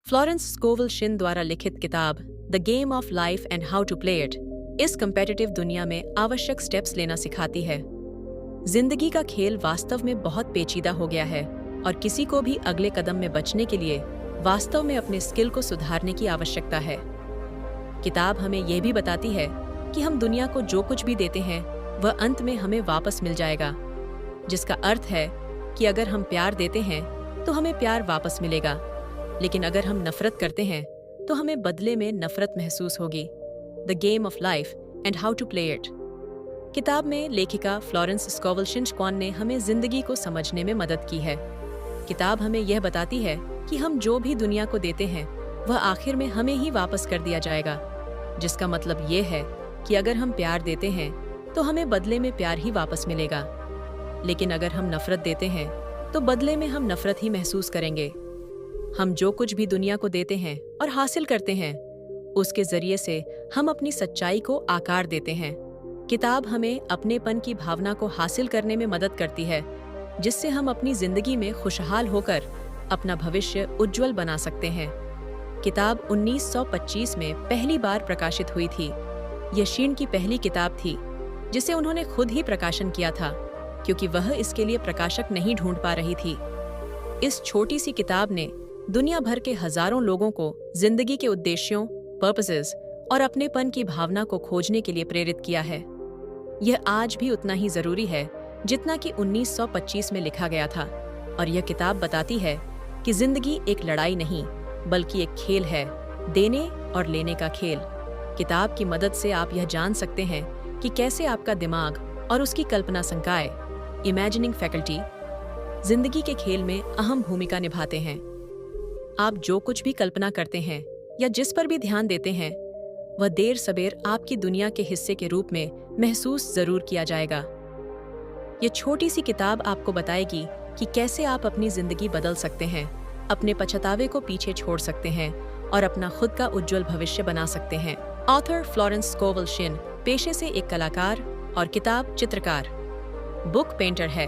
Florence Scoville Shin द्वारा लिखित किताब the game of life and how to play it इस कम्पेटिटिव दुनिया में आवश्यक स्टेप्स लेना सिखाती है। जिंदगी का खेल वास्तव में बहुत पेचीदा हो गया है और किसी को भी अगले कदम में बचने के लिए वास्तव में अपने स्किल को सुधारने की आवश्यकता है। किताब हमें यह भी बताती है कि हम दुनिया को जो कुछ भी देते हैं वह अंत में हमें वापस मिल जाएगा, जिसका अर्थ है कि अगर हम प्यार देते हैं तो हमें प्यार वापस मिलेगा, लेकिन अगर हम नफरत करते हैं तो हमें बदले में नफरत महसूस होगी। The game of life and how to play it. किताब में लेखिका फ्लोरेंस स्कोविल शिन ने हमें जिंदगी को समझने में मदद की है। किताब हमें यह बताती है कि हम जो भी दुनिया को देते हैं वह आखिर में हमें ही वापस कर दिया जाएगा, जिसका मतलब ये है कि अगर हम प्यार देते हैं तो हमें बदले में प्यार ही वापस मिलेगा, लेकिन अगर हम नफरत देते हैं तो बदले में हम नफरत ही महसूस करेंगे। हम जो कुछ भी दुनिया को देते हैं और हासिल करते हैं उसके जरिए से हम अपनी सच्चाई को आकार देते हैं। किताब हमें अपनेपन की भावना को हासिल करने में मदद करती है, जिससे हम अपनी जिंदगी में खुशहाल होकर अपना भविष्य उज्जवल बना सकते हैं। किताब 1925 में पहली बार प्रकाशित हुई थी। यह शिन की पहली किताब थी जिसे उन्होंने खुद ही प्रकाशन किया था, क्योंकि वह इसके लिए प्रकाशक नहीं ढूंढ पा रही थी। इस छोटी सी किताब ने दुनिया भर के हजारों लोगों को जिंदगी के उद्देश्यों, पर्पसेस और अपनेपन की भावना को खोजने के लिए प्रेरित किया है। यह आज भी उतना ही जरूरी है जितना कि 1925 में लिखा गया था, और यह किताब बताती है कि जिंदगी एक लड़ाई नहीं बल्कि एक खेल है, देने और लेने का खेल। किताब की मदद से आप यह जान सकते हैं कि कैसे आपका दिमाग और उसकी कल्पना संकाय, इमेजिनिंग फैकल्टी, जिंदगी के खेल में अहम भूमिका निभाते हैं। आप जो कुछ भी कल्पना करते हैं या जिस पर भी ध्यान देते हैं वह देर सबेर आपकी दुनिया के हिस्से के रूप में महसूस जरूर किया जाएगा। ये छोटी सी किताब आपको बताएगी कि कैसे आप अपनी जिंदगी बदल सकते हैं, अपने पछतावे को पीछे छोड़ सकते हैं और अपना खुद का उज्जवल भविष्य बना सकते हैं। ऑथर फ्लोरेंस स्कोविल शिन पेशे से एक कलाकार और किताब चित्रकार, बुक पेंटर है,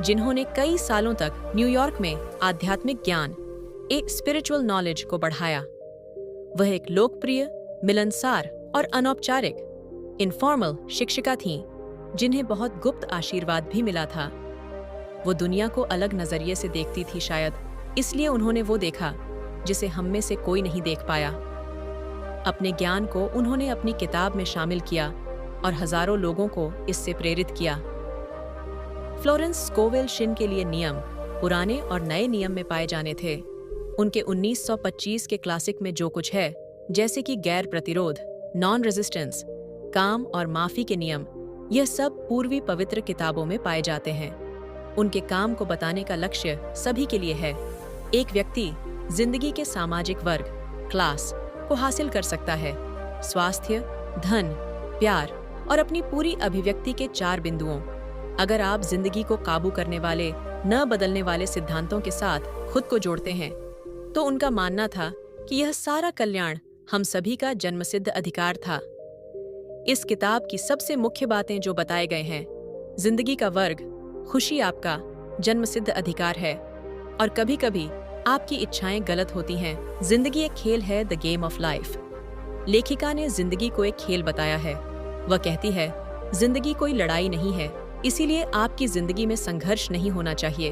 जिन्होंने कई सालों तक न्यूयॉर्क में आध्यात्मिक ज्ञान, एक स्पिरिचुअल नॉलेज को बढ़ाया। वह एक लोकप्रिय, मिलनसार और अनौपचारिक, इनफॉर्मल शिक्षिका थीं, जिन्हें बहुत गुप्त आशीर्वाद भी मिला था। वो दुनिया को अलग नजरिए से देखती थी, शायद इसलिए उन्होंने वो देखा जिसे हम में से कोई नहीं देख पाया। अपने ज्ञान को उन्होंने अपनी किताब में शामिल किया और हजारों लोगों को इससे प्रेरित किया। फ्लोरेंस स्कोविल शिन के लिए नियम पुराने और नए नियम में पाए जाने थे। उनके 1925 के क्लासिक में जो कुछ है, जैसे कि गैर प्रतिरोध, नॉन रेजिस्टेंस, काम और माफी के नियम, यह सब पूर्वी पवित्र किताबों में पाए जाते हैं। उनके काम को बताने का लक्ष्य सभी के लिए है। एक व्यक्ति जिंदगी के सामाजिक वर्ग, क्लास को हासिल कर सकता है, स्वास्थ्य, धन, प्यार और अपनी पूरी अभिव्यक्ति के 4 बिंदुओं। अगर आप जिंदगी को काबू करने वाले, न बदलने वाले सिद्धांतों के साथ खुद को जोड़ते हैं, तो उनका मानना था कि यह सारा कल्याण हम सभी का जन्मसिद्ध अधिकार था। इस किताब की सबसे मुख्य बातें जो बताए गए हैं, जिंदगी का वर्ग, खुशी आपका जन्मसिद्ध अधिकार है और कभी कभी आपकी इच्छाएं गलत होती हैं। जिंदगी एक खेल है, द गेम ऑफ लाइफ। लेखिका ने जिंदगी को एक खेल बताया है। वह कहती है, जिंदगी कोई लड़ाई नहीं है, इसीलिए आपकी जिंदगी में संघर्ष नहीं होना चाहिए।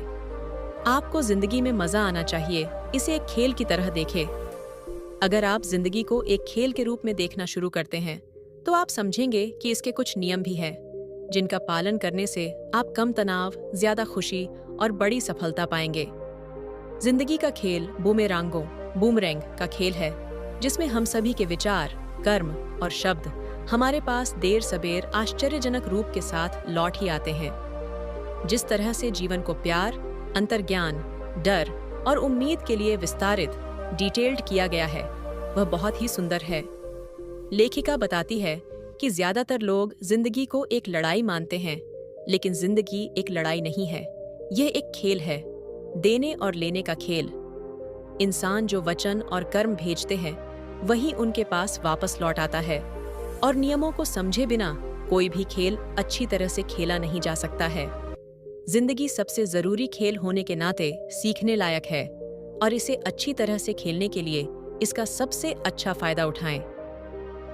आपको जिंदगी में मजा आना चाहिए, इसे एक खेल की तरह देखें। अगर आप जिंदगी को एक खेल के रूप में देखना शुरू करते हैं तो आप समझेंगे कि इसके कुछ नियम भी हैं, जिनका पालन करने से आप कम तनाव, ज्यादा खुशी और बड़ी सफलता पाएंगे। जिंदगी का खेल बूमरैंग का खेल है, जिसमें हम सभी के विचार, कर्म और शब्द हमारे पास देर सबेर आश्चर्यजनक रूप के साथ लौट ही आते हैं। जिस तरह से जीवन को प्यार, अंतर्ज्ञान, डर और उम्मीद के लिए विस्तारित, डिटेल्ड किया गया है, वह बहुत ही सुंदर है। लेखिका बताती है कि ज्यादातर लोग जिंदगी को एक लड़ाई मानते हैं, लेकिन जिंदगी एक लड़ाई नहीं है, यह एक खेल है, देने और लेने का खेल। इंसान जो वचन और कर्म भेजते हैं वही उनके पास वापस लौट आता है, और नियमों को समझे बिना कोई भी खेल अच्छी तरह से खेला नहीं जा सकता है। जिंदगी सबसे जरूरी खेल होने के नाते सीखने लायक है और इसे अच्छी तरह से खेलने के लिए इसका सबसे अच्छा फायदा उठाएं।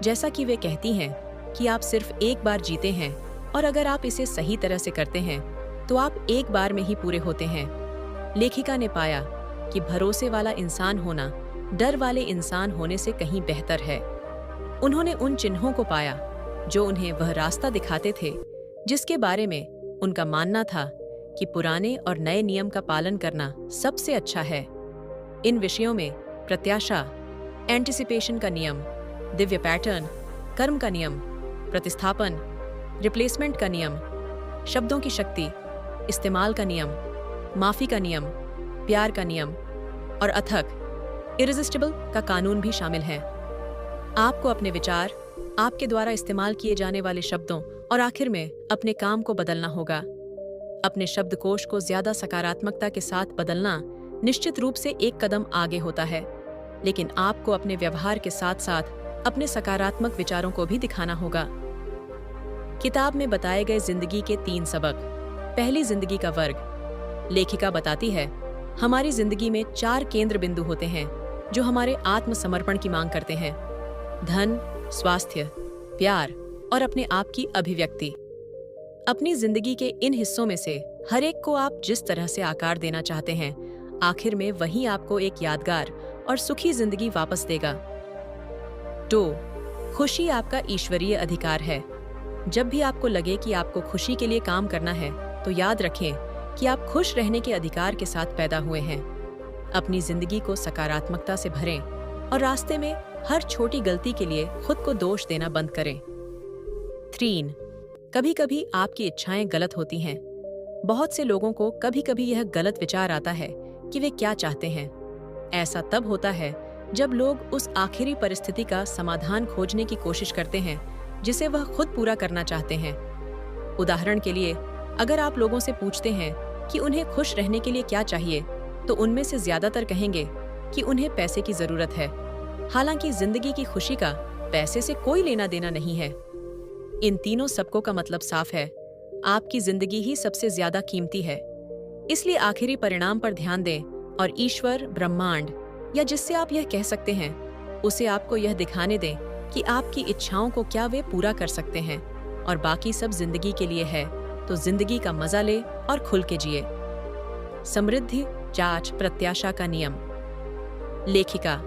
जैसा कि वे कहती हैं कि आप सिर्फ एक बार जीते हैं और अगर आप इसे सही तरह से करते हैं तो आप एक बार में ही पूरे होते हैं। लेखिका ने पाया कि भरोसे वाला इंसान होना डर वाले इंसान होने से कहीं बेहतर है। उन्होंने उन चिन्हों को पाया जो उन्हें वह रास्ता दिखाते थे जिसके बारे में उनका मानना था कि पुराने और नए नियम का पालन करना सबसे अच्छा है। इन विषयों में प्रत्याशा, एंटिसिपेशन का नियम, दिव्य पैटर्न, कर्म का नियम, प्रतिस्थापन, रिप्लेसमेंट का नियम, शब्दों की शक्ति, इस्तेमाल का नियम, माफी का नियम, प्यार का नियम और अथक, इरेजिस्टिबल का कानून भी शामिल है। आपको अपने विचार, आपके द्वारा इस्तेमाल किए जाने वाले शब्दों और आखिर में अपने काम को बदलना होगा। अपने शब्दकोश को ज्यादा सकारात्मकता के साथ बदलना निश्चित रूप से एक कदम आगे होता है, लेकिन आपको अपने व्यवहार के साथ साथ अपने सकारात्मक विचारों को भी दिखाना होगा। किताब में बताए गए जिंदगी के 3 सबक। पहली, जिंदगी का वर्ग। लेखिका बताती है, हमारी जिंदगी में 4 केंद्र बिंदु होते हैं जो हमारे आत्मसमर्पण की मांग करते हैं: धन, स्वास्थ्य, प्यार और अपने आप की अभिव्यक्ति। अपनी जिंदगी के इन हिस्सों में से हर एक को आप जिस तरह से आकार देना चाहते हैं, आखिर में वही आपको एक यादगार और सुखी जिंदगी वापस देगा। 2. खुशी आपका ईश्वरीय अधिकार है। जब भी आपको लगे कि आपको खुशी के लिए काम करना है, तो याद रखें कि आप खुश रहने के अधिकार के साथ पैदा हुए हैं। अपनी जिंदगी को सकारात्मकता से भरें और रास्ते में हर छोटी गलती के लिए खुद को दोष देना बंद करें। 3. कभी कभी आपकी इच्छाएं गलत होती हैं। बहुत से लोगों को कभी कभी यह गलत विचार आता है कि वे क्या चाहते हैं। ऐसा तब होता है जब लोग उस आखिरी परिस्थिति का समाधान खोजने की कोशिश करते हैं जिसे वह खुद पूरा करना चाहते हैं। उदाहरण के लिए, अगर आप लोगों से पूछते हैं कि उन्हें खुश रहने के लिए क्या चाहिए, तो उनमें से ज्यादातर कहेंगे कि उन्हें पैसे की जरूरत है। हालांकि जिंदगी की खुशी का पैसे से कोई लेना देना नहीं है। इन तीनों सबकों का मतलब साफ है, आपकी जिंदगी ही सबसे ज्यादा कीमती है। इसलिए आखिरी परिणाम पर ध्यान दें और ईश्वर, ब्रह्मांड या जिससे आप यह कह सकते हैं, उसे आपको यह दिखाने दें कि आपकी इच्छाओं को क्या वे पूरा कर सकते हैं और बाकी सब जिंदगी के लिए है, तो जिंदगी का मजा ले और खुल के जिए। समृद्धि, जांच, प्रत्याशा का नियम। लेखिका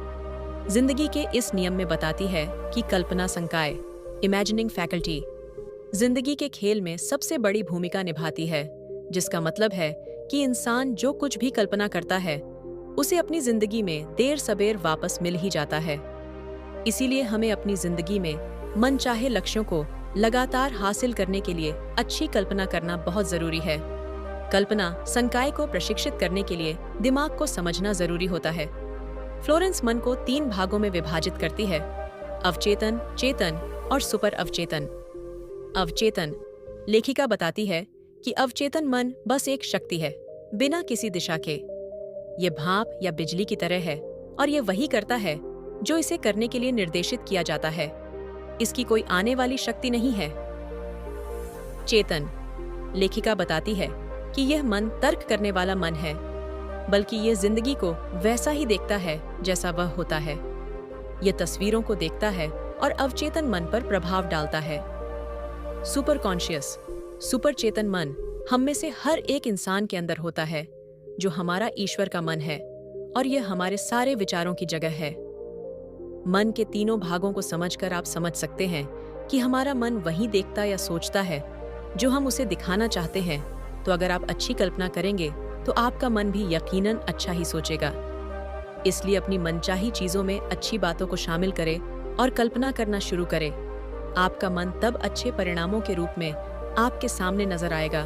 जिंदगी के इस नियम में बताती है कि कल्पना संकाय, इमेजिनिंग फैकल्टी, जिंदगी के खेल में सबसे बड़ी भूमिका निभाती है, जिसका मतलब है कि इंसान जो कुछ भी कल्पना करता है उसे अपनी जिंदगी में देर सबेर वापस मिल ही जाता है। इसीलिए हमें अपनी जिंदगी में मनचाहे लक्ष्यों को लगातार हासिल करने के लिए अच्छी कल्पना करना बहुत जरूरी है। कल्पना संकाय को प्रशिक्षित करने के लिए दिमाग को समझना जरूरी होता है। फ्लोरेंस मन को 3 भागों में विभाजित करती है: अवचेतन, चेतन और सुपर अवचेतन। अवचेतन, लेखिका बताती है कि अवचेतन मन बस एक शक्ति है, बिना किसी दिशा के। ये भाप या बिजली की तरह है और ये वही करता है जो इसे करने के लिए निर्देशित किया जाता है। इसकी कोई आने वाली शक्ति नहीं है। चेतन, लेखिका बताती है कि यह मन तर्क करने वाला मन है, बल्कि ये जिंदगी को वैसा ही देखता है जैसा वह होता है। ये तस्वीरों को देखता है और अवचेतन मन पर प्रभाव डालता है। सुपर कॉन्शियस, सुपर चेतन मन हम में से हर एक इंसान के अंदर होता है, जो हमारा ईश्वर का मन है और यह हमारे सारे विचारों की जगह है। मन के तीनों भागों को समझकर आप समझ सकते हैं कि हमारा मन वही देखता या सोचता है जो हम उसे दिखाना चाहते हैं। तो अगर आप अच्छी कल्पना करेंगे तो आपका मन भी यकीनन अच्छा ही सोचेगा। इसलिए अपनी मनचाही चीजों में अच्छी बातों को शामिल करें और कल्पना करना शुरू करें। आपका मन तब अच्छे परिणामों के रूप में आपके सामने नजर आएगा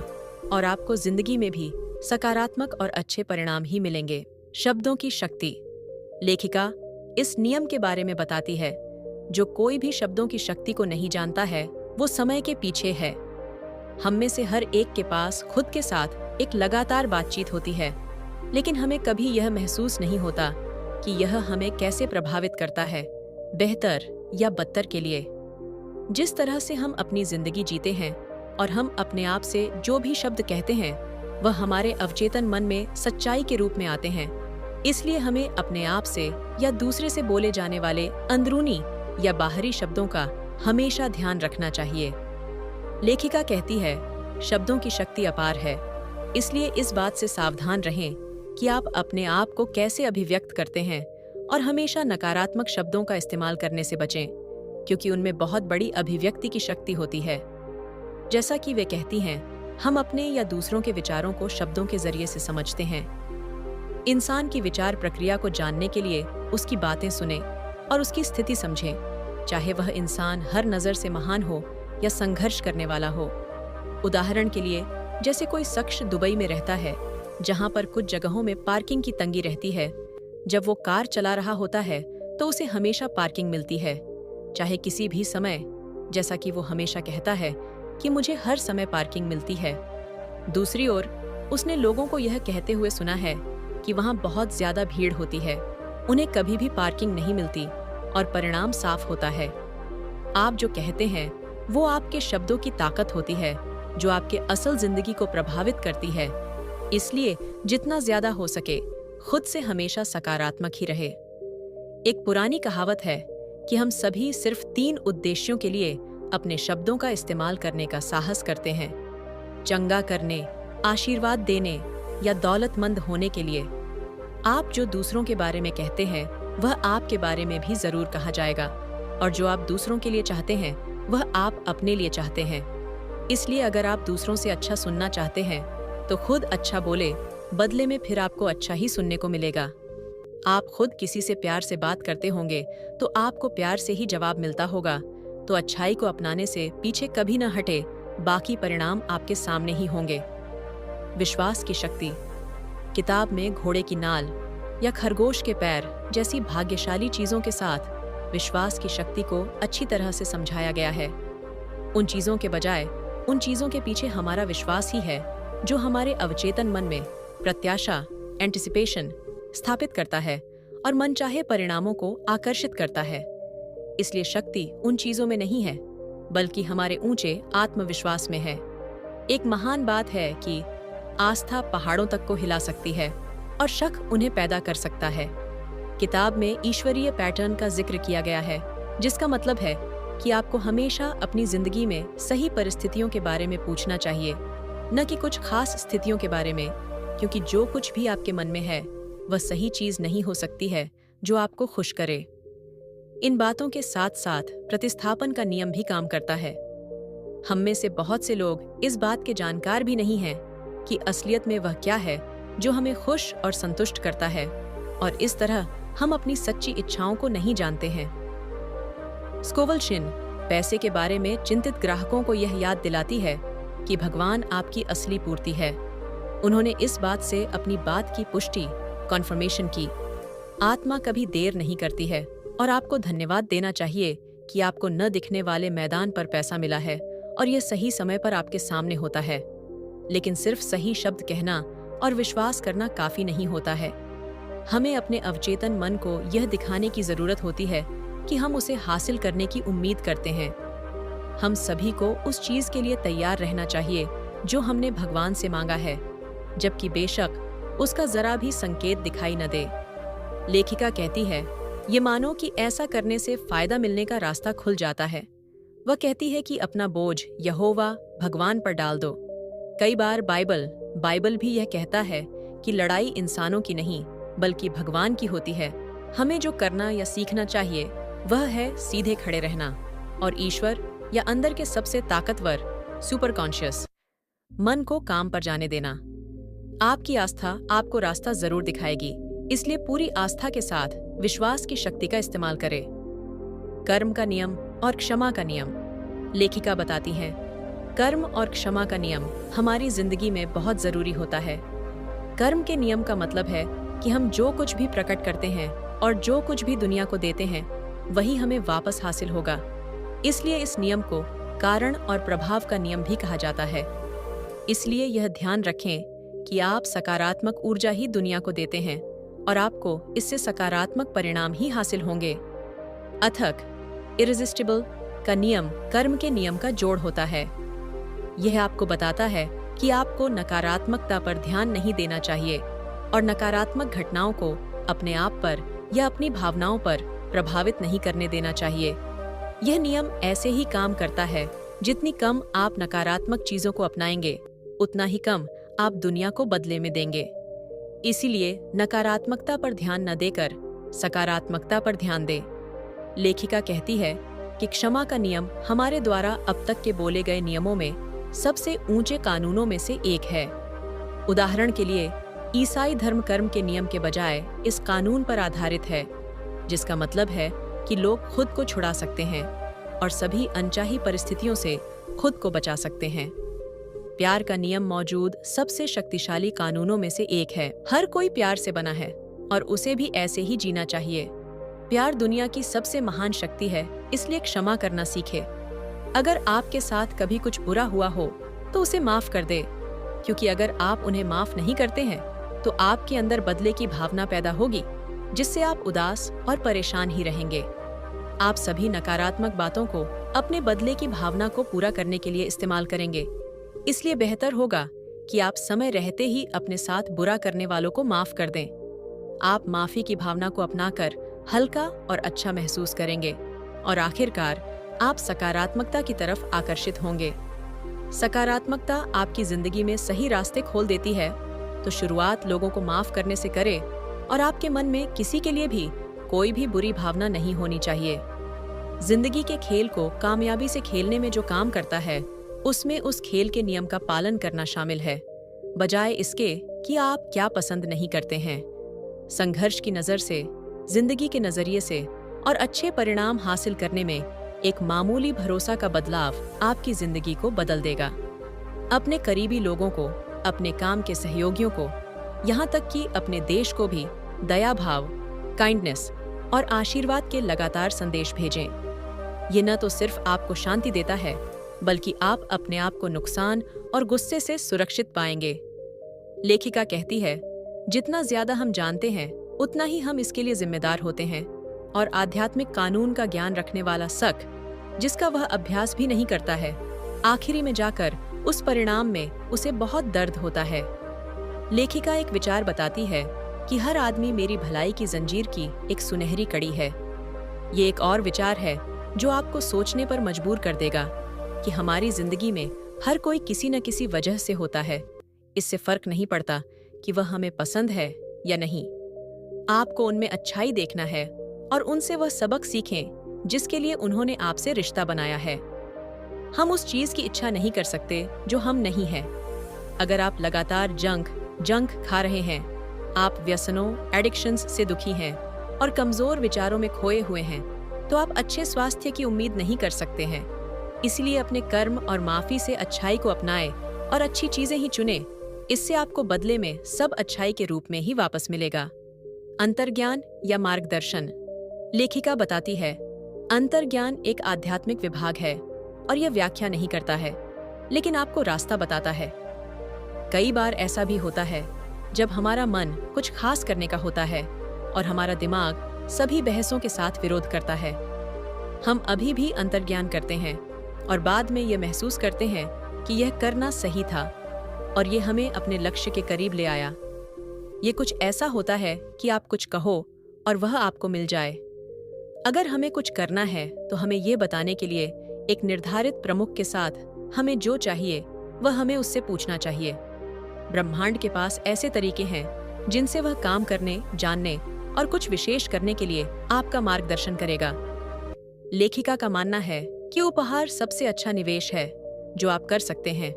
और आपको जिंदगी में भी सकारात्मक और अच्छे परिणाम ही मिलेंगे। शब्दों की शक्ति, लेखिका इस नियम के बारे में बताती है, जो कोई भी शब्दों की शक्ति को नहीं जानता है वो समय के पीछे है। हम में से हर एक के पास खुद के साथ एक लगातार बातचीत होती है, लेकिन हमें कभी यह महसूस नहीं होता कि यह हमें कैसे प्रभावित करता है, बेहतर या बदतर के लिए। जिस तरह से हम अपनी जिंदगी जीते हैं और हम अपने आप से जो भी शब्द कहते हैं वह हमारे अवचेतन मन में सच्चाई के रूप में आते हैं। इसलिए हमें अपने आप से या दूसरे से बोले जाने वाले अंदरूनी या बाहरी शब्दों का हमेशा ध्यान रखना चाहिए। लेखिका कहती है, शब्दों की शक्ति अपार है, इसलिए इस बात से सावधान रहें कि आप अपने आप को कैसे अभिव्यक्त करते हैं और हमेशा नकारात्मक शब्दों का इस्तेमाल करने से बचें, क्योंकि उनमें बहुत बड़ी अभिव्यक्ति की शक्ति होती है। जैसा कि वे कहती हैं, हम अपने या दूसरों के विचारों को शब्दों के जरिए से समझते हैं। इंसान की विचार प्रक्रिया को जानने के लिए उसकी बातें सुने और उसकी स्थिति समझें, चाहे वह इंसान हर नज़र से महान हो या संघर्ष करने वाला हो। उदाहरण के लिए, जैसे कोई शख्स दुबई में रहता है, जहां पर कुछ जगहों में पार्किंग की तंगी रहती है। जब वो कार चला रहा होता है तो उसे हमेशा पार्किंग मिलती है, चाहे किसी भी समय, जैसा कि वो हमेशा कहता है कि मुझे हर समय पार्किंग मिलती है। दूसरी ओर, उसने लोगों को यह कहते हुए सुना है कि वहां बहुत ज्यादा भीड़ होती है, उन्हें कभी भी पार्किंग नहीं मिलती और परिणाम साफ होता है। आप जो कहते हैं वो आपके शब्दों की ताकत होती है, जो आपके असल जिंदगी को प्रभावित करती है। इसलिए जितना ज्यादा हो सके खुद से हमेशा सकारात्मक ही रहे। एक पुरानी कहावत है कि हम सभी सिर्फ 3 उद्देश्यों के लिए अपने शब्दों का इस्तेमाल करने का साहस करते हैं: चंगा करने, आशीर्वाद देने या दौलतमंद होने के लिए। आप जो दूसरों के बारे में कहते हैं वह आपके बारे में भी जरूर कहा जाएगा, और जो आप दूसरों के लिए चाहते हैं वह आप अपने लिए चाहते हैं। इसलिए अगर आप दूसरों से अच्छा सुनना चाहते हैं तो खुद अच्छा बोले, बदले में फिर आपको अच्छा ही सुनने को मिलेगा। आप खुद किसी से प्यार से बात करते होंगे तो आपको प्यार से ही जवाब मिलता होगा। तो अच्छाई को अपनाने से पीछे कभी न हटे, बाकी परिणाम आपके सामने ही होंगे। विश्वास की शक्ति। किताब में घोड़े की नाल या खरगोश के पैर जैसी भाग्यशाली चीजों के साथ विश्वास की शक्ति को अच्छी तरह से समझाया गया है। उन चीजों के बजाय उन चीजों के पीछे हमारा विश्वास ही है जो हमारे अवचेतन मन में प्रत्याशा, एंटिसिपेशन स्थापित करता है और मनचाहे परिणामों को आकर्षित करता है। इसलिए शक्ति उन चीजों में नहीं है, बल्कि हमारे ऊंचे आत्मविश्वास में है। एक महान बात है कि आस्था पहाड़ों तक को हिला सकती है और शक उन्हें पैदा कर सकता है। किताब में ईश्वरीय पैटर्न का जिक्र किया गया है, जिसका मतलब है कि आपको हमेशा अपनी जिंदगी में सही परिस्थितियों के बारे में पूछना चाहिए, न कि कुछ खास स्थितियों के बारे में, क्योंकि जो कुछ भी आपके मन में है वह सही चीज नहीं हो सकती है जो आपको खुश करे। इन बातों के साथ साथ प्रतिस्थापन का नियम भी काम करता है। हम में से बहुत से लोग इस बात के जानकार भी नहीं हैं कि असलियत में वह क्या है जो हमें खुश और संतुष्ट करता है, और इस तरह हम अपनी सच्ची इच्छाओं को नहीं जानते हैं। स्कोवल शिन पैसे के बारे में चिंतित ग्राहकों को यह याद दिलाती है कि भगवान आपकी असली पूर्ति है। उन्होंने इस बात से अपनी बात की पुष्टि, कॉन्फर्मेशन की। आत्मा कभी देर नहीं करती है और आपको धन्यवाद देना चाहिए कि आपको न दिखने वाले मैदान पर पैसा मिला है और यह सही समय पर आपके सामने होता है। लेकिन सिर्फ सही शब्द कहना और विश्वास करना काफी नहीं होता है। हमें अपने अवचेतन मन को यह दिखाने की जरूरत होती है कि हम उसे हासिल करने की उम्मीद करते हैं। हम सभी को उस चीज के लिए तैयार रहना चाहिए जो हमने भगवान से मांगा है, जबकि बेशक उसका जरा भी संकेत दिखाई न दे। लेखिका कहती है, ये मानो कि ऐसा करने से फायदा मिलने का रास्ता खुल जाता है। वह कहती है कि अपना बोझ यहोवा भगवान पर डाल दो। कई बार बाइबल भी यह कहता है कि लड़ाई इंसानों की नहीं बल्कि भगवान की होती है। हमें जो करना या सीखना चाहिए वह है सीधे खड़े रहना और ईश्वर या अंदर के सबसे ताकतवर सुपर कॉन्शियस मन को काम पर जाने देना। आपकी आस्था आपको रास्ता जरूर दिखाएगी, इसलिए पूरी आस्था के साथ विश्वास की शक्ति का इस्तेमाल करें। कर्म का नियम और क्षमा का नियम। लेखिका बताती हैं, कर्म और क्षमा का नियम हमारी जिंदगी में बहुत जरूरी होता है। कर्म के नियम का मतलब है कि हम जो कुछ भी प्रकट करते हैं और जो कुछ भी दुनिया को देते हैं वही हमें वापस हासिल होगा। इसलिए इस नियम को कारण और प्रभाव का नियम भी कहा जाता है। इसलिए यह ध्यान रखें कि आप सकारात्मक ऊर्जा ही दुनिया को देते हैं और आपको इससे सकारात्मक परिणाम ही हासिल होंगे। अथक इरेजिस्टिबल का नियम कर्म के नियम का जोड़ होता है। यह आपको बताता है कि आपको नकारात्मकता पर ध्यान नहीं देना चाहिए और नकारात्मक घटनाओं को अपने आप पर या अपनी भावनाओं पर प्रभावित नहीं करने देना चाहिए। यह नियम ऐसे ही काम करता है, जितनी कम आप नकारात्मक चीजों को अपनाएंगे, उतना ही कम आप दुनिया को बदले में देंगे। इसीलिए नकारात्मकता पर ध्यान न देकर सकारात्मकता पर ध्यान दें। लेखिका कहती है कि क्षमा का नियम हमारे द्वारा अब तक के बोले गए नियमों में सबसे ऊंचे कानूनों में से एक है। उदाहरण के लिए, ईसाई धर्म कर्म के नियम के बजाय इस कानून पर आधारित है, जिसका मतलब है कि लोग खुद को छुड़ा सकते हैं और सभी अनचाही परिस्थितियों से खुद को बचा सकते हैं। प्यार का नियम मौजूद सबसे शक्तिशाली कानूनों में से एक है। हर कोई प्यार से बना है और उसे भी ऐसे ही जीना चाहिए। प्यार दुनिया की सबसे महान शक्ति है, इसलिए क्षमा करना सीखे। अगर आपके साथ कभी कुछ बुरा हुआ हो तो उसे माफ कर दे, क्योंकि अगर आप उन्हें माफ नहीं करते हैं तो आपके अंदर बदले की भावना पैदा होगी, जिससे आप उदास और परेशान ही रहेंगे। आप सभी नकारात्मक बातों को अपने बदले की भावना को पूरा करने के लिए इस्तेमाल करेंगे। इसलिए बेहतर होगा कि आप समय रहते ही अपने साथ बुरा करने वालों को माफ कर दें। आप माफी की भावना को अपनाकर हल्का और अच्छा महसूस करेंगे और आखिरकार आप सकारात्मकता की तरफ आकर्षित होंगे। सकारात्मकता आपकी जिंदगी में सही रास्ते खोल देती है, तो शुरुआत लोगों को माफ करने से करें और आपके मन में किसी के लिए भी कोई भी बुरी भावना नहीं होनी चाहिए। जिंदगी के खेल को कामयाबी से खेलने में जो काम करता है, उसमें उस खेल के नियम का पालन करना शामिल है, बजाय इसके कि आप क्या पसंद नहीं करते हैं। संघर्ष की नज़र से, जिंदगी के नजरिए से और अच्छे परिणाम हासिल करने में एक मामूली भरोसा का बदलाव आपकी जिंदगी को बदल देगा। अपने करीबी लोगों को, अपने काम के सहयोगियों को, यहाँ तक कि अपने देश को भी दया भाव, काइंडनेस और आशीर्वाद के लगातार संदेश भेजें। ये न तो सिर्फ आपको शांति देता है, बल्कि आप अपने आप को नुकसान और गुस्से से सुरक्षित पाएंगे। लेखिका कहती है, जितना ज्यादा हम जानते हैं उतना ही हम इसके लिए जिम्मेदार होते हैं, और आध्यात्मिक कानून का ज्ञान रखने वाला शक, जिसका वह अभ्यास भी नहीं करता है, आखिरी में जाकर उस परिणाम में उसे बहुत दर्द होता है। लेखिका एक विचार बताती है कि हर आदमी मेरी भलाई की जंजीर की एक सुनहरी कड़ी है। ये एक और विचार है जो आपको सोचने पर मजबूर कर देगा कि हमारी जिंदगी में हर कोई किसी न किसी वजह से होता है। इससे फर्क नहीं पड़ता कि वह हमें पसंद है या नहीं। आपको उनमें अच्छाई देखना है और उनसे वह सबक सीखें जिसके लिए उन्होंने आपसे रिश्ता बनाया है। हम उस चीज की इच्छा नहीं कर सकते जो हम नहीं हैं। अगर आप लगातार जंक खा रहे हैं, आप व्यसनों, एडिक्शंस से दुखी हैं और कमजोर विचारों में खोए हुए हैं, तो आप अच्छे स्वास्थ्य की उम्मीद नहीं कर सकते हैं। इसलिए अपने कर्म और माफी से अच्छाई को अपनाएं और अच्छी चीजें ही चुनें। इससे आपको बदले में सब अच्छाई के रूप में ही वापस मिलेगा। अंतर्ज्ञान या मार्गदर्शन। लेखिका बताती है, अंतर्ज्ञान एक आध्यात्मिक विभाग है और यह व्याख्या नहीं करता है, लेकिन आपको रास्ता बताता है। कई बार ऐसा भी होता है जब हमारा मन कुछ खास करने का होता है और हमारा दिमाग सभी बहसों के साथ विरोध करता है। हम अभी भी अंतर्ज्ञान करते हैं और बाद में यह महसूस करते हैं कि यह करना सही था और ये हमें अपने लक्ष्य के करीब ले आया। ये कुछ ऐसा होता है कि आप कुछ कहो और वह आपको मिल जाए। अगर हमें कुछ करना है तो हमें ये बताने के लिए एक निर्धारित प्रमुख के साथ हमें जो चाहिए वह हमें उससे पूछना चाहिए। ब्रह्मांड के पास ऐसे तरीके हैं जिनसे वह काम करने, जानने और कुछ विशेष करने के लिए आपका मार्गदर्शन करेगा। लेखिका का मानना है कि उपहार सबसे अच्छा निवेश है जो आप कर सकते हैं।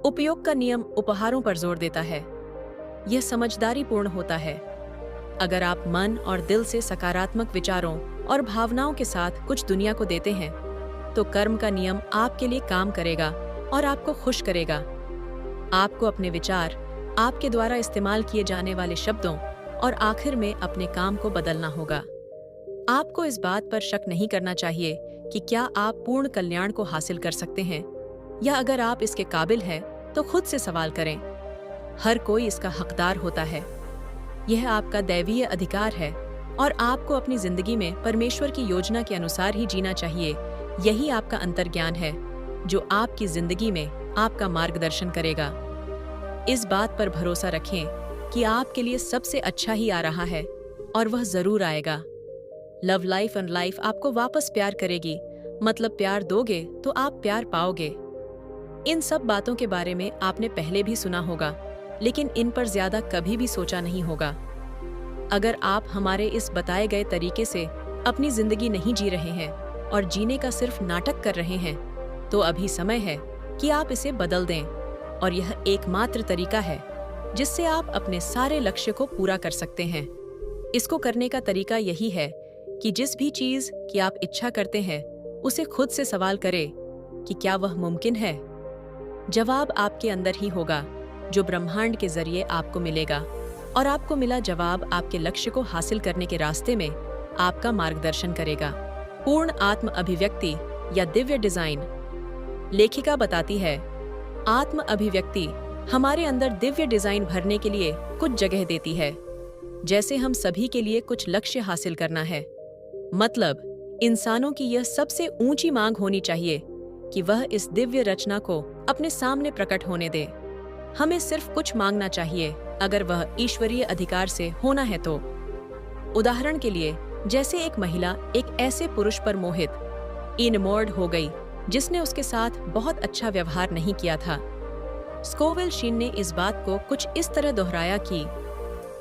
उपयोग का नियम उपहारों पर जोर देता है। यह समझदारी पूर्ण होता है। अगर आप मन और दिल से सकारात्मक विचारों और भावनाओं के साथ कुछ दुनिया को देते हैं, तो कर्म का नियम आपके लिए काम करेगा और आपको खुश करेगा। आपको अपने विचार, आपके द्वारा इस्तेमाल किए जाने वाले शब्दों और आखिर में अपने काम को बदलना होगा। आपको इस बात पर शक नहीं करना चाहिए कि क्या आप पूर्ण कल्याण को हासिल कर सकते हैं, या अगर आप इसके काबिल हैं तो खुद से सवाल करें। हर कोई इसका हकदार होता है। यह आपका दैवीय अधिकार है और आपको अपनी जिंदगी में परमेश्वर की योजना के अनुसार ही जीना चाहिए। यही आपका अंतर्ज्ञान है जो आपकी जिंदगी में आपका मार्गदर्शन करेगा। इस बात पर भरोसा रखें कि आपके लिए सबसे अच्छा ही आ रहा है और वह जरूर आएगा। लव लाइफ एंड लाइफ आपको वापस प्यार करेगी, मतलब प्यार दोगे तो आप प्यार पाओगे। इन सब बातों के बारे में आपने पहले भी सुना होगा, लेकिन इन पर ज्यादा कभी भी सोचा नहीं होगा। अगर आप हमारे इस बताए गए तरीके से अपनी जिंदगी नहीं जी रहे हैं और जीने का सिर्फ नाटक कर रहे हैं, तो अभी समय है कि आप इसे बदल दें। और यह एकमात्र तरीका है जिससे आप अपने सारे लक्ष्य को पूरा कर सकते हैं। इसको करने का तरीका यही है कि जिस भी चीज की आप इच्छा करते हैं, उसे खुद से सवाल करें कि क्या वह मुमकिन है। जवाब आपके अंदर ही होगा, जो ब्रह्मांड के जरिए आपको मिलेगा, और आपको मिला जवाब आपके लक्ष्य को हासिल करने के रास्ते में आपका मार्गदर्शन करेगा। पूर्ण आत्म अभिव्यक्ति या दिव्य डिजाइन। लेखिका बताती है, आत्म अभिव्यक्ति हमारे अंदर दिव्य डिजाइन भरने के लिए कुछ जगह देती है। जैसे हम सभी के लिए कुछ लक्ष्य हासिल करना है, मतलब इंसानों की यह सबसे ऊंची मांग होनी चाहिए कि वह इस दिव्य रचना को अपने सामने प्रकट होने दे। हमें सिर्फ कुछ मांगना चाहिए, अगर वह ईश्वरीय अधिकार से होना है तो। उदाहरण के लिए, जैसे एक महिला एक ऐसे पुरुष पर मोहित इनमोर्ड हो गई जिसने उसके साथ बहुत अच्छा व्यवहार नहीं किया था। स्कोवेल शीन ने इस बात को कुछ इस तरह दोहराया कि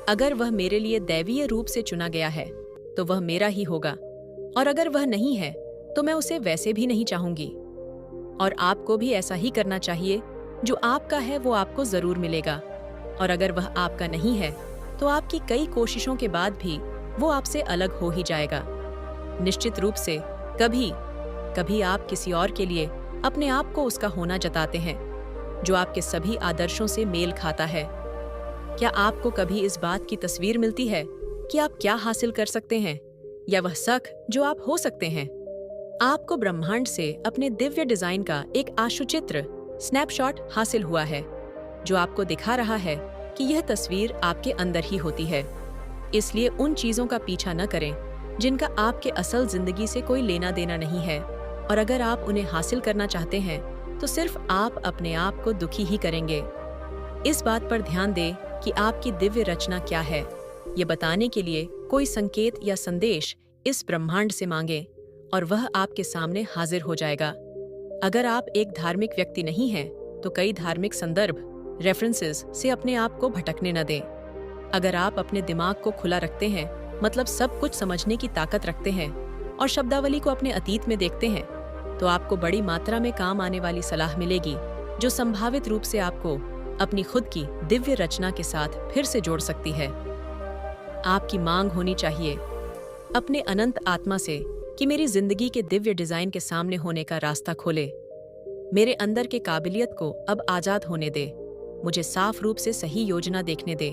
अगर वह मेरे लिए दैवीय रूप से चुना गया है तो वह मेरा ही होगा, और अगर वह नहीं है तो मैं उसे वैसे भी नहीं चाहूंगी। और आपको भी ऐसा ही करना चाहिए। जो आपका है वो आपको जरूर मिलेगा, और अगर वह आपका नहीं है तो आपकी कई कोशिशों के बाद भी वो आपसे अलग हो ही जाएगा। निश्चित रूप से कभी कभी आप किसी और के लिए अपने आप को उसका होना जताते हैं, जो आपके सभी आदर्शों से मेल खाता है। क्या आपको कभी इस बात की तस्वीर मिलती है कि आप क्या हासिल कर सकते हैं, या वह शक जो आप हो सकते हैं? आपको ब्रह्मांड से अपने दिव्य डिजाइन का एक आशुचित्र स्नैपशॉट हासिल हुआ है, जो आपको दिखा रहा है कि यह तस्वीर आपके अंदर ही होती है। इसलिए उन चीजों का पीछा न करें जिनका आपके असल जिंदगी से कोई लेना देना नहीं है, और अगर आप उन्हें हासिल करना चाहते हैं तो सिर्फ आप अपने आप को दुखी ही करेंगे। इस बात पर ध्यान दें कि आपकी दिव्य रचना क्या है। ये बताने के लिए कोई संकेत या संदेश इस ब्रह्मांड से मांगे और वह आपके सामने हाजिर हो जाएगा। अगर आप एक धार्मिक व्यक्ति नहीं हैं, तो कई धार्मिक संदर्भ रेफरेंसेस से अपने आप को भटकने न दें। अगर आप अपने दिमाग को खुला रखते हैं, मतलब सब कुछ समझने की ताकत रखते हैं, और शब्दावली को अपने अतीत में देखते हैं, तो आपको बड़ी मात्रा में काम आने वाली सलाह मिलेगी, जो संभावित रूप से आपको अपनी खुद की दिव्य रचना के साथ फिर से जोड़ सकती है। आपकी मांग होनी चाहिए अपने अनंत आत्मा से कि मेरी जिंदगी के दिव्य डिजाइन के सामने होने का रास्ता खोले। मेरे अंदर के काबिलियत को अब आजाद होने दे। मुझे साफ रूप से सही योजना देखने दे।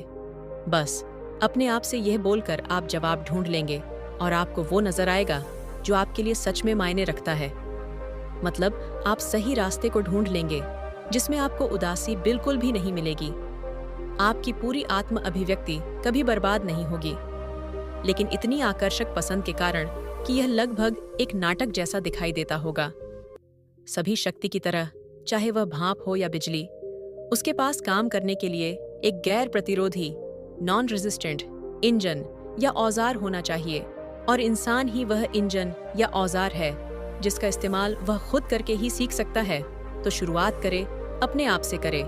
बस अपने आप से यह बोलकर आप जवाब ढूंढ लेंगे, और आपको वो नजर आएगा जो आपके लिए सच में मायने रखता है। मतलब आप सही रास्ते को ढूंढ लेंगे जिसमें आपको उदासी बिल्कुल भी नहीं मिलेगी। आपकी पूरी आत्म अभिव्यक्ति कभी बर्बाद नहीं होगी, लेकिन इतनी आकर्षक पसंद के कारण कि यह लगभग एक नाटक जैसा दिखाई देता होगा। सभी शक्ति की तरह, चाहे वह भाप हो या बिजली, उसके पास काम करने के लिए एक गैर प्रतिरोधी नॉन रेजिस्टेंट इंजन या औजार होना चाहिए, और इंसान ही वह इंजन या औजार है जिसका इस्तेमाल वह खुद करके ही सीख सकता है। तो शुरुआत करे, अपने आप से करे।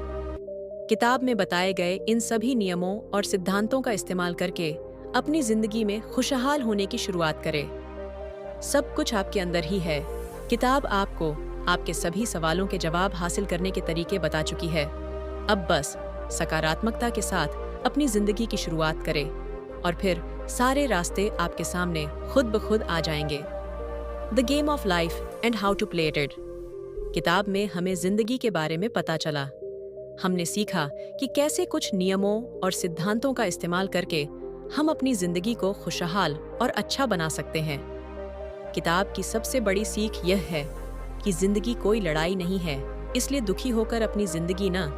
किताब में बताए गए इन सभी नियमों और सिद्धांतों का इस्तेमाल करके अपनी जिंदगी में खुशहाल होने की शुरुआत करें। सब कुछ आपके अंदर ही है। किताब आपको आपके सभी सवालों के जवाब हासिल करने के तरीके बता चुकी है। अब बस सकारात्मकता के साथ अपनी जिंदगी की शुरुआत करें, और फिर सारे रास्ते आपके सामने खुद ब खुद आ जाएंगे। The game of life and how to play it. किताब में हमें जिंदगी के बारे में पता चला। हमने सीखा कि कैसे कुछ नियमों और सिद्धांतों का इस्तेमाल करके हम अपनी जिंदगी को खुशहाल और अच्छा बना सकते हैं। किताब की सबसे बड़ी सीख यह है कि जिंदगी कोई लड़ाई नहीं है, इसलिए दुखी होकर अपनी जिंदगी न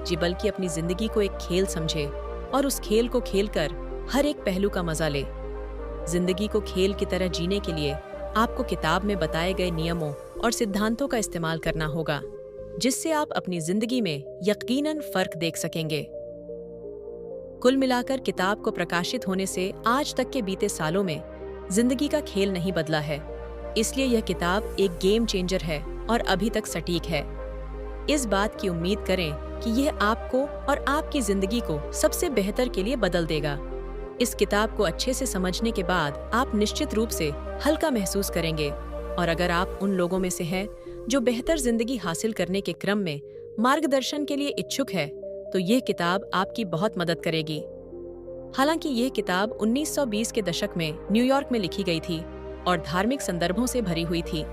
जी, बल्कि अपनी जिंदगी को एक खेल समझे और उस खेल को खेलकर हर एक पहलू का मजा ले। जिंदगी को खेल की तरह जीने के लिए आपको किताब में बताए गए नियमों और सिद्धांतों का इस्तेमाल करना होगा, जिससे आप अपनी जिंदगी में यकीनन फर्क देख सकेंगे। कुल मिलाकर किताब को प्रकाशित होने से आज तक के बीते सालों में जिंदगी का खेल नहीं बदला है। इसलिए यह किताब एक गेम चेंजर है और अभी तक सटीक है। इस बात की उम्मीद करें कि यह आपको और आपकी जिंदगी को सबसे बेहतर के लिए बदल देगा। इस किताब को अच्छे से समझने के बाद आप निश्चित रूप से हल्का महसूस करेंगे, और अगर आप उन लोगों में से हैं जो बेहतर जिंदगी हासिल करने के क्रम में मार्गदर्शन के लिए इच्छुक है, तो यह किताब आपकी बहुत मदद करेगी। हालांकि यह किताब 1920 के दशक में न्यूयॉर्क में लिखी गई थी और धार्मिक संदर्भों से भरी हुई थी,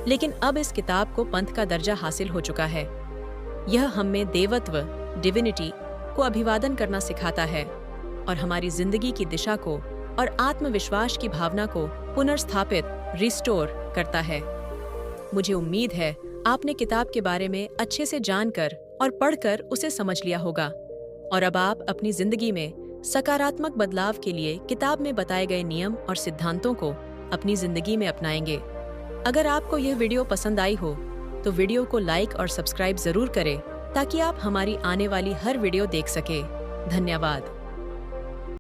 लेकिन अब इस किताब को पंथ का दर्जा हासिल हो चुका है। यह हमें देवत्व, डिविनिटी को अभिवादन करना सिखाता है और हमारी जिंदगी की दिशा को और आत्मविश्वास की भावना को पुनर्स्थापित, रिस्टोर करता है। मुझे उम्मीद है आपने किताब के बारे में अच्छे से जानकर और पढ़कर उसे समझ लिया होगा, और अब आप अपनी जिंदगी में सकारात्मक बदलाव के लिए किताब में बताए गए नियम और सिद्धांतों को अपनी जिंदगी में अपनाएंगे। अगर आपको यह वीडियो पसंद आई हो तो वीडियो को लाइक और सब्सक्राइब जरूर करें ताकि आप हमारी आने वाली हर वीडियो देख सकें। धन्यवाद।